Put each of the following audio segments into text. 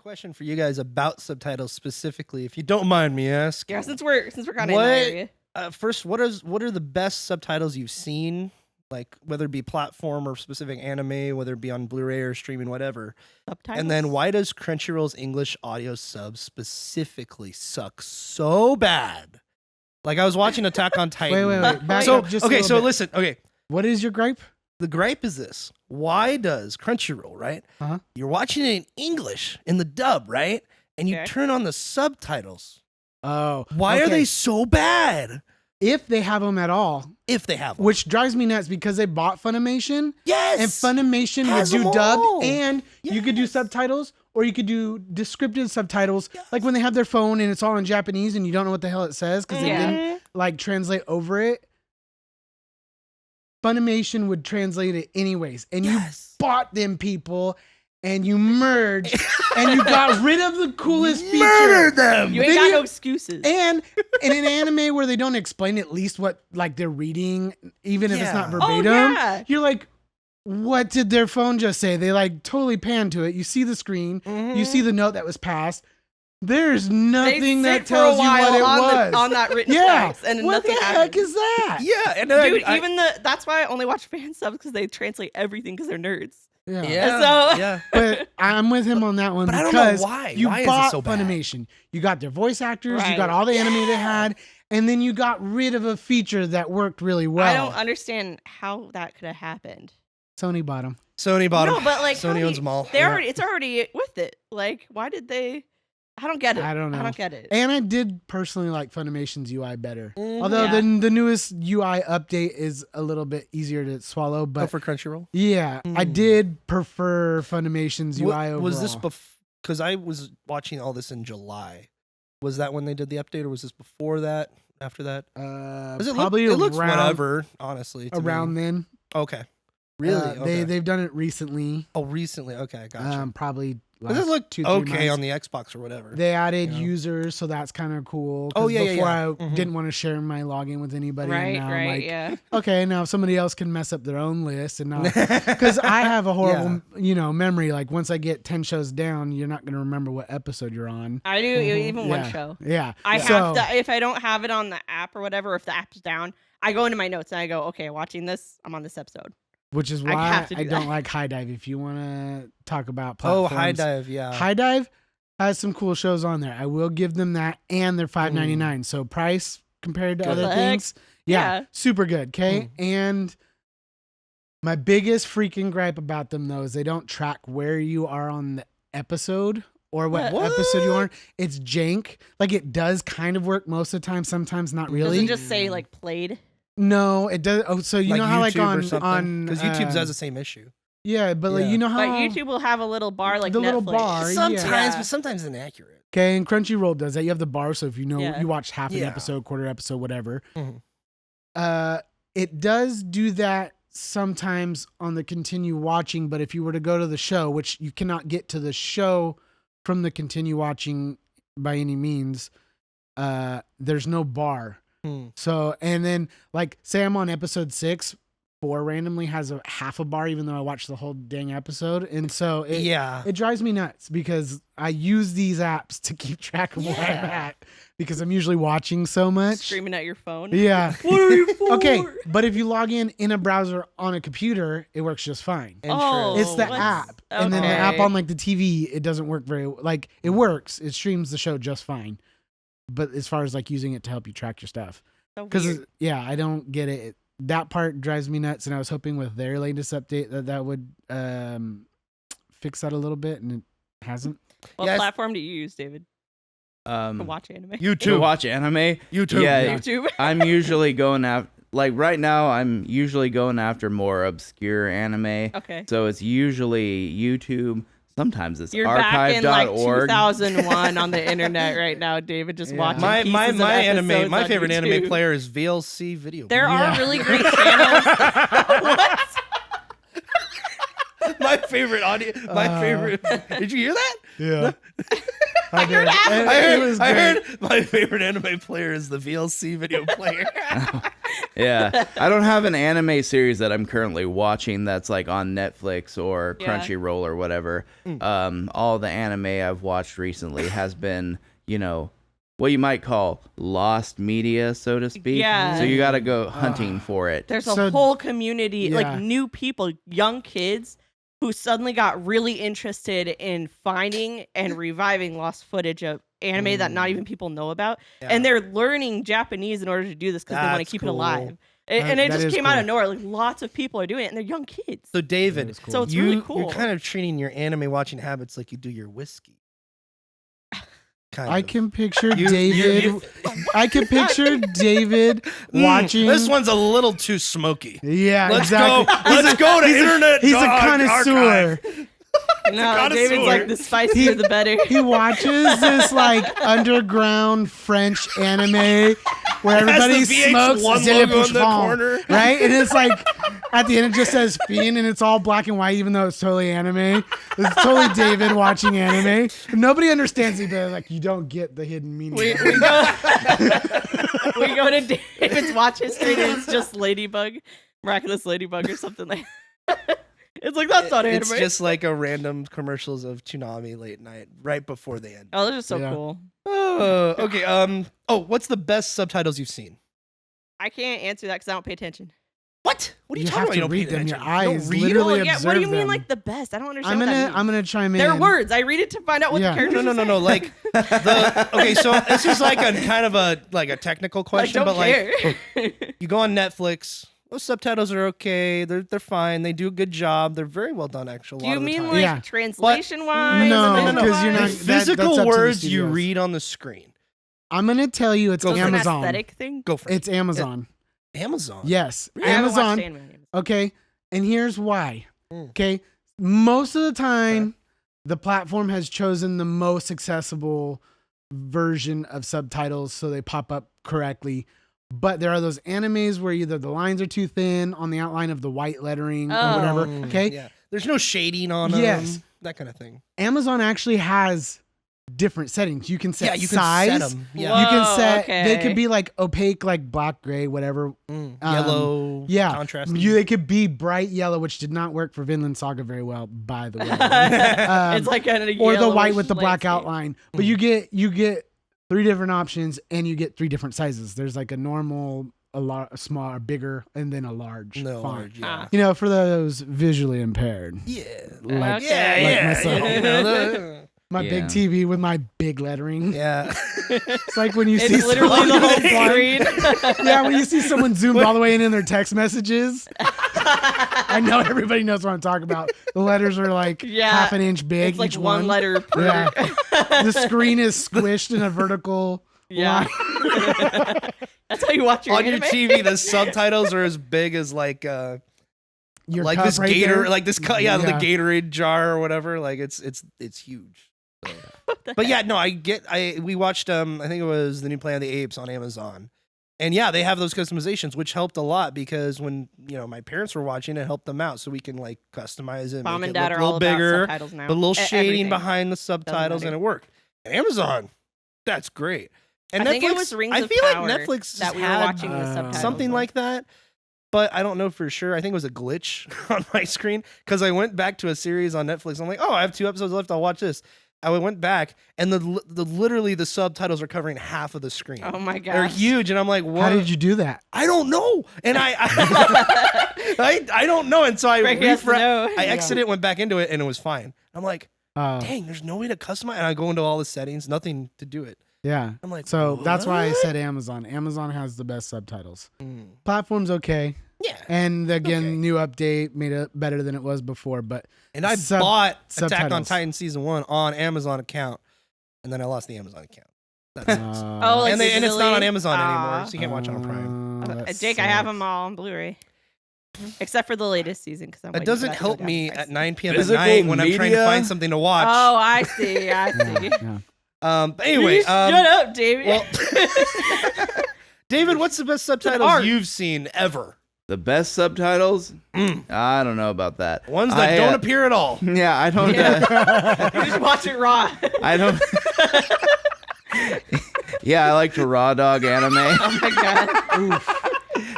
question for you guys about subtitles specifically, if you don't mind me asking. Yeah, since we're kind of in that area. First, what are the best subtitles you've seen? Like whether it be platform or specific anime, whether it be on Blu-ray or streaming, whatever. Subtitles? And then why does Crunchyroll's English audio subs specifically suck so bad? Like I was watching Attack on Titan. Wait. Back So up just a okay, little so bit. listen. Okay, What is your gripe? the gripe is this: why does Crunchyroll, right? Uh-huh. You're watching it in English in the dub, right? And you Okay. turn on the subtitles. Oh, Why are okay. they so bad? If they have them at all, If they have them. which drives me nuts because they bought Funimation. Yes. And Funimation would Has do them dub, all. and you could do Yes. subtitles, or you could do descriptive subtitles. Like when they have their phone and it's all in Japanese and you don't know what the hell it says because they didn't like translate over it. Funimation would translate it anyways, and you bought them people, and you merged, and you got rid of the coolest feature. Murdered them. You ain't got no excuses. And in an anime where they don't explain at least what like they're reading, even if it's not Yeah. verbatim, yeah. you're like, what did their phone just say? They like totally pan to it. You see the screen, you see the note that was passed. There's nothing They that sit for a tells you what while it on was. on that written yeah, text, and what the nothing heck happens. is that? Yeah, and Dude, I, that's why I only watch fan subs because they translate everything because they're nerds. Yeah. yeah, So- yeah. But I'm with him on that one But I don't because know why. you Why is it bought so bad? Funimation. You got their voice actors, you got Right. all the anime they Yeah. had, and then you got rid of a feature that worked really well. I don't understand how that could have happened. Sony bought them. Sony bought No, them. but like how Sony do you- owns them all. They Yeah. already, it's already with it. Like, why did they? I don't get it. I don't know. I don't get it. And I did personally like Funimation's UI better. Mhm. Although Yeah. the newest UI update is a little bit easier to swallow, Oh, but for Crunchyroll. yeah, I did prefer Funimation's UI overall. Was this because I was watching all this in July? Was that when they did the update, or was this before that? After that? 'Cause probably it looks around, whatever, honestly. to me. around then. Okay. Really? Okay. They've done it recently. Oh, recently. Okay, gotcha. Probably Does last it look 2-3 okay months. on the Xbox or whatever? They added Yeah. users, so that's kind of cool. 'Cause Oh, yeah, yeah, before yeah. I Mhm. didn't want to share my login with anybody. and right, now I'm right, like, yeah. okay, now if somebody else can mess up their own list and not, because I have a horrible, memory. Like once I get 10 shows down, you're not going to remember what episode you're on. I do even one Yeah. show. Yeah. I So- have to, if I don't have it on the app or whatever, if the app's down, I go into my notes and I go, okay, watching this, I'm on this episode. Which is I why have to I do don't that. like High Dive. If you want to talk about Oh, platforms. High Dive, yeah. High Dive has some cool shows on there. I will give them that, and they're $5.99. So price compared to Good. other Heck, things, yeah, yeah. super good. Okay, and my biggest freaking gripe about them though is they don't track where you are on the episode or what What? episode you are. It's jank. Like it does kind of work most of the time. Sometimes not Does really. it just say like played? No, it does. Oh, so you know how like YouTube or something? on Because YouTube has the same issue. yeah, but like Yeah. you know how But YouTube will have a little bar like the Netflix. little bar, Sometimes, Yeah. but sometimes inaccurate. Okay, and Crunchyroll does that. You have the bar, so if you know Yeah. you watch half an Yeah. episode, quarter episode, whatever. Mhm. It does do that sometimes on the continue watching, but if you were to go to the show, which you cannot get to the show from the continue watching by any means, there's no bar. So, and then like say I'm on episode 6, 4 randomly has a half a bar, even though I watched the whole dang episode. And so it drives me nuts because I use these apps to keep track of where I'm at because I'm usually watching so much. Screaming at your phone. Yeah. What are you for? Okay, but if you log in a browser on a computer, it works just fine. Oh, It's the what's- app. And then the okay. app on like the TV, it doesn't work very like it works. It streams the show just fine. But as far as like using it to help you track your stuff. So Because weird. yeah, I don't get it. That part drives me nuts, and I was hoping with their latest update that would fix that a little bit, and it hasn't. What Yes. platform do you use, David, to watch anime? To YouTube. watch anime. YouTube. Yeah, YouTube. I'm usually going after, like right now, I'm usually going after more obscure anime. Okay. So it's usually YouTube. Sometimes it's You're back in like archive.org. 2001 on the internet right now, David, just Yeah. watching My pieces of anime, episodes my on favorite anime YouTube. player is VLC Video. There Yeah. are really great channels. What? my favorite audio. My favorite. Did you hear that? Yeah. I did. heard half of It was I great. heard my favorite anime player is the VLC video player. Yeah, I don't have an anime series that I'm currently watching that's like on Netflix or Yeah. Crunchyroll or whatever. All the anime I've watched recently has been, what you might call lost media, so to speak. Yeah. So you got to go hunting for it. There's So- a whole community, yeah. like new people, young kids who suddenly got really interested in finding and reviving lost footage of anime that not even people know about. Yeah. And they're learning Japanese in order to do this because they want to That's keep it cool. alive. And it that just is came out cool. of nowhere. Like lots of people are doing it, and they're young kids. So David, That is So it's you, really cool. You're kind of treating your anime watching habits like you do your whiskey. Kind I of. can picture You- David. you- I can picture David watching. This one's a little too smoky. Yeah, Let's exactly. go. Let's go to internet. He's a archive. connoisseur. No, David's connoisseur. like the spicier the better. He watches this like underground French anime where It has everybody the VH1 smokes logo Zéle in the Pouchevent, corner. right? And it's like at the end it just says Fiend and it's all black and white, even though it's totally anime. It's totally David watching anime. Nobody understands it, but like you don't get the hidden meaning. We go to David's watch history and it's just Ladybug, Miraculous Ladybug or something like that. It's like, that's not anime. It's just like a random commercials of Toonami late night right before they end. Oh, they're just so Yeah. cool. Oh, okay. What's the best subtitles you've seen? I can't answer that because I don't pay attention. What? What are you, You talking have about? to You don't read pay them. Your attention. You don't eyes read literally Yeah, what do you observe mean them. like the best? I don't understand I'm what that gonna means. chime in. They're words. I read it to find out what Yeah. the characters No. are Like okay, so this is like a kind of a technical question, don't but care. like you go on Netflix. Those subtitles are okay. They're fine. They do a good job. They're very well done, actually. Do you mean like Yeah. translation wise? No, because you're The not- physical that's up to the words you studios. read on the screen. I'm gonna tell you it's Go for it. An Amazon. aesthetic thing. Go for it. It's Amazon. Amazon. Yes, I haven't watched Amazon. anime on Amazon. Okay, and here's why. Mm. Okay, most of the time, the platform has chosen the most accessible version of subtitles, so they pop up correctly. But there are those animes where either the lines are too thin on the outline of the white lettering or Oh. whatever. Okay, Yeah. There's no shading on them. Yes. That kind of thing. Amazon actually has different settings. You can set Yeah, you can size. set them. Yeah. You can Whoa, set. They okay. could be like opaque, like black, gray, whatever. Yellow. yeah. Contrast. They could be bright yellow, which did not work for Vinland Saga very well, by the way. It's like kind of Or the white with the black landscape. outline. But you get 3 different options, and you get 3 different sizes. There's like a normal, a small, a bigger, and then a large No, font. large, yeah. You know, for those visually impaired, Yeah. like Okay. myself. You know, my Yeah. big TV with my big lettering. yeah. It's like when you see It's literally someone the whole blind- screen. Yeah, when you see someone zoomed all the way in their text messages. I know everybody knows what I'm talking about. The letters are like Yeah, half an inch big. It's like each one letter per. Yeah. The screen is squished in a vertical Yeah. line. That's how you watch your On your anime? TV, the subtitles are as big as like Your like cup this right Gator, there. like this, the Yeah. Gatorade jar or whatever. Like it's huge. So. But yeah, no, we watched I think it was the new Planet of the Apes on Amazon. And yeah, they have those customizations, which helped a lot because when my parents were watching, it helped them out, so we can like customize it, Mom make and it Dad look are a all little about bigger, subtitles now. but a little shading Everything. behind the subtitles, and matter. it worked. And Amazon, that's great. And I Netflix, think it was Rings I of feel Power like Netflix that we were had watching with subtitles. something on. like that, but I don't know for sure. I think it was a glitch on my screen because I went back to a series on Netflix. I'm like, oh, I have 2 episodes left. I'll watch this. I went back, and literally the subtitles are covering half of the screen. Oh my god. They're huge, and I'm like, what? How did you do that? I don't know, and I don't know, and so I Greg has to know. I exited, went back into it, and it was fine. I'm like, Oh, dang, there's no way to customize, and I go into all the settings, nothing to do it. yeah. I'm like, So that's why I what? said Amazon. Amazon has the best subtitles. Mm. Platform's okay. Yeah, And again, Okay. new update made it better than it was before. But and I Sub- bought Attack on subtitles. Titan season 1 on Amazon account, and then I lost the Amazon account. That's Oh, like and it's not on digitally? Amazon Aw. anymore, so you can't watch it on Prime. Jake, I have them all on Blu-ray, except for the latest season because I'm. It waiting for doesn't that to go help down me in price. at 9 p.m. Physical at night when I'm trying to media? find something to watch. Oh, I see. I see. But anyway, Shut up, David. well, David, what's the best subtitles art. you've seen ever? The best subtitles? I don't know about that. Ones that I, don't appear at all. Yeah, I don't. you just watch it raw. I don't. Yeah, I like to raw dog anime. Oh my god.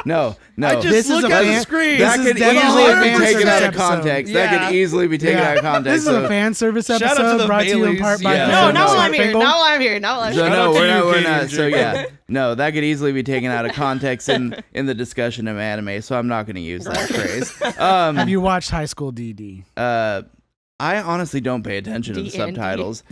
No. I just This is look a at the fan- screen. this That is could definitely easily a be fan taken service out of episode. context. That Yeah. could easily be taken out of context. This is so- a fan service Shout out to episode the brought to you in Baileys. part by Yeah. No, Snarp now I'm here. Fangle. Now I'm here. Now I'm So here. Shout out no, to we're you, not. We're Canadian not. So Jiggy. yeah, no, that could easily be taken out of context in the discussion of anime. So I'm not going to use that phrase. Have you watched High School DD? I honestly don't pay attention to the D&D. subtitles.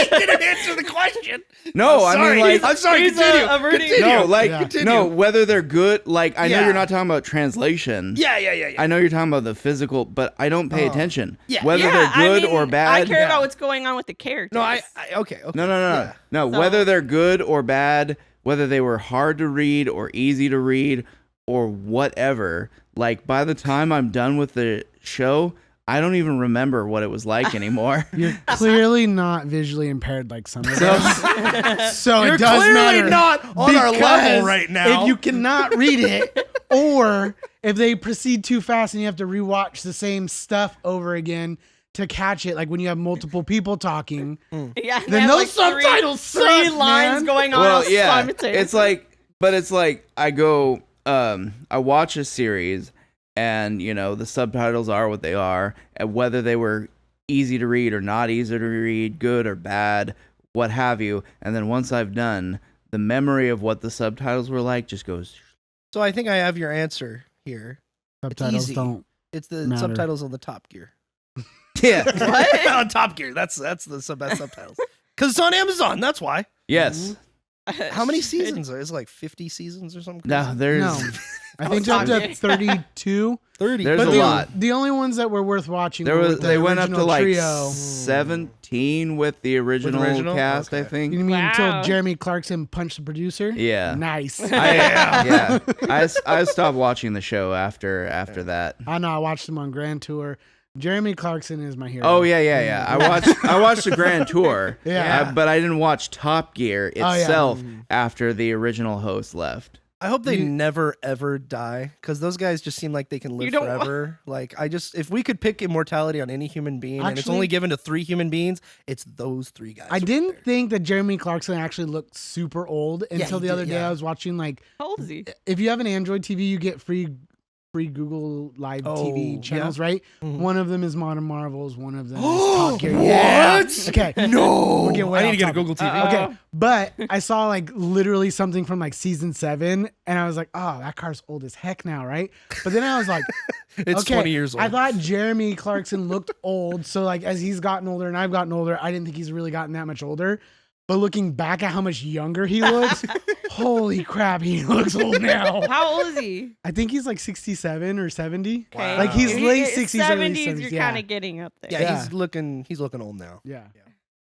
I didn't answer the question. No, I'm I mean sorry. like I'm sorry. he's Continue. averting- Continue. no, like Yeah. Continue. no, whether they're good. Like I know Yeah. you're not talking about translation. Yeah. I know you're talking about the physical, but I don't pay attention. Yeah. Whether Yeah, they're good I mean, or bad. I care Yeah. about what's going on with the characters. No, okay. No. Yeah. No, So- whether they're good or bad, whether they were hard to read or easy to read or whatever, like by the time I'm done with the show, I don't even remember what it was like anymore. You're clearly not visually impaired like some of us. So You're it does clearly matter. not on our level Because right now. If you cannot read it, or if they proceed too fast and you have to rewatch the same stuff over again to catch it, like when you have multiple people talking, Yeah, then those subtitles three suck, lines man. going on. Well, yeah, simultaneously. it's like I go, I watch a series, and the subtitles are what they are, and whether they were easy to read or not easy to read, good or bad, what have you, and then once I've done, the memory of what the subtitles were like just goes. So I think I have your answer here. Subtitles easy. don't. It's the Matter. subtitles on the Top Gear. Yeah. What? On Top Gear. That's the best subtitles. Because it's on Amazon. That's why. Yes. How many seasons? Is it like 50 seasons or something? No, there's No. I think they're up to 32. 30. There's But a lot. the only ones that were worth watching There were was with the they went up to original like trio. 17 with the original, original? cast, I Okay. think. You mean Wow. until Jeremy Clarkson punched the producer? Yeah. Nice. I stopped watching the show after that. I know. I watched him on Grand Tour. Jeremy Clarkson is my hero. Oh yeah. I watched the Grand Tour. Yeah. But I didn't watch Top Gear yeah. itself after the original host left. I hope they You- never ever die because those guys just seem like they can live don't- forever. Like if we could pick immortality on any human being and it's Actually- only given to 3 human beings, it's those 3 guys. I right didn't there. think that Jeremy Clarkson actually looked super old until he the other did, day. yeah. I was watching like How old is he? if you have an Android TV, you get free Google Live Oh, TV channels, yeah. right? Mhm. One of them is Modern Marvels. One of them is Top Gear. What? Okay. No. We're getting way I need off to get a topic. Google TV. Uh-oh. Okay, but I saw like literally something from like season 7, and I was like, "Oh, that car's old as heck now, right?" But then I was like, It's okay, 20 years old. I thought Jeremy Clarkson looked old, so like as he's gotten older and I've gotten older, I didn't think he's really gotten that much older. But looking back at how much younger he looks, holy crap, he looks old now. How old is he? I think he's like 67 or 70. Okay. Like he's If late you're 60s, early 70s. 70s. You're Yeah. kind of getting up there. yeah, Yeah. he's looking old now. Yeah.